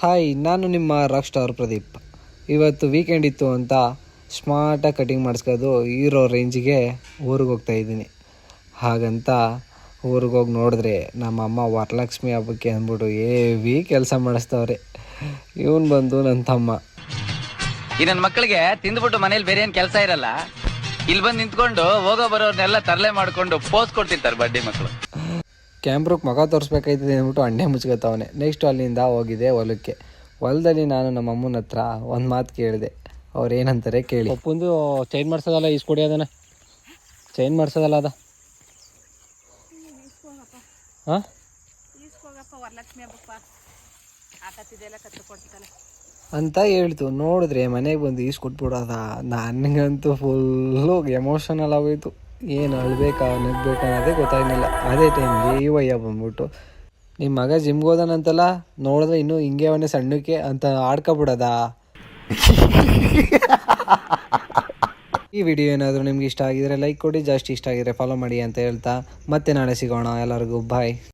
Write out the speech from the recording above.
Hi, ನಾನು ನಿಮ್ಮ rock star Pradeep. ಇವತ್ತು ವೀಕೆಂಡ್ ಇತ್ತು ಅಂತ ಸ್ಮಾರ್ಟಾಗಿ ಕಟಿಂಗ್ ಮಾಡಿಸ್ಕೋದು ಹೀರೋ ರೇಂಜಿಗೆ ಊರಿಗೆ ಹೋಗ್ತಾಯಿದ್ದೀನಿ. ಹಾಗಂತ ಊರಿಗೆ ಹೋಗಿ ನೋಡಿದ್ರೆ ನಮ್ಮಮ್ಮ ವರಲಕ್ಷ್ಮಿ ಹಬ್ಬಕ್ಕೆ ಅಂದ್ಬಿಟ್ಟು ಏವಿ ಕೆಲಸ ಮಾಡಿಸ್ತವ್ರೆ. ಇವನು ಬಂದು ನನ್ನ ತಮ್ಮ. ಈ ನನ್ನ ಮಕ್ಕಳಿಗೆ ತಿಂದ್ಬಿಟ್ಟು ಮನೇಲಿ ಬೇರೆ ಏನು ಕೆಲಸ ಇರಲ್ಲ, ಇಲ್ಲಿ ಬಂದು ನಿಂತ್ಕೊಂಡು ಹೋಗೋ ಬರೋರ್ನೆಲ್ಲ ತರಲೆ ಮಾಡಿಕೊಂಡು ಪೋಸ್ ಕೊಡ್ತಿರ್ತಾರೆ ಬಡ್ಡಿ ಮಕ್ಕಳು. ಕ್ಯಾಮ್ರಕ್ಕೆ ಮಗ ತೋರಿಸ್ಬೇಕಾಯ್ತದೆ ಅಂದ್ಬಿಟ್ಟು ಅಂಡೆ ಮುಚ್ಕೋತಾವನೆ. ನೆಕ್ಸ್ಟ್ ಅಲ್ಲಿಂದ ಹೋಗಿದೆ ಹೊಲದಲ್ಲಿ ನಾನು ನಮ್ಮ ಅಮ್ಮನ ಹತ್ರ ಒಂದು ಮಾತು ಕೇಳಿದೆ. ಅವ್ರು ಏನಂತಾರೆ ಕೇಳಿ. ಒಪ್ಪಂದು ಚೈನ್ ಮಾಡ್ಸೋದಲ್ಲ, ಈಸ್ಕೊಡಿ ಅದನ್ನ ಚೈನ್ ಮಾಡ್ಸೋದಲ್ಲ ಅದ. ಹಾಂ ಅಂತ ಹೇಳ್ತು. ನೋಡಿದ್ರೆ ಮನೆಗೆ ಬಂದು ಈಸ್ಕೊಟ್ಬಿಡೋದ. ನನಗಂತೂ ಫುಲ್ಲು ಎಮೋಷನಲ್ ಆಗೋಯ್ತು. ಏನು ಅಳ್ಬೇಕಾ ನಗ್ಬೇಕಾ ಅನ್ನೋದೇ ಗೊತ್ತಾಗಲಿಲ್ಲ. ಅದೇ ಟೈಮ್ಗೆ ಈ ವಯ್ಯ ಬಂದ್ಬಿಟ್ಟು, ನಿಮ್ಮ ಮಗ ಜಿಮ್ಗೆ ಹೋದಾನಂತಲ್ಲ, ನೋಡಿದ್ರೆ ಇನ್ನೂ ಹಿಂಗೆ ಅವನೇ ಸಣ್ಣಕ್ಕೆ ಅಂತ ಆಡ್ಕೊಬಿಡೋದ. ಈ ವಿಡಿಯೋ ಏನಾದರೂ ನಿಮ್ಗೆ ಇಷ್ಟ ಆಗಿದ್ರೆ ಲೈಕ್ ಕೊಡಿ, ಜಾಸ್ತಿ ಇಷ್ಟ ಆಗಿದ್ರೆ ಫಾಲೋ ಮಾಡಿ ಅಂತ ಹೇಳ್ತಾ ಮತ್ತೆ ನಾಳೆ ಸಿಗೋಣ. ಎಲ್ಲರಿಗೂ ಬಾಯ್.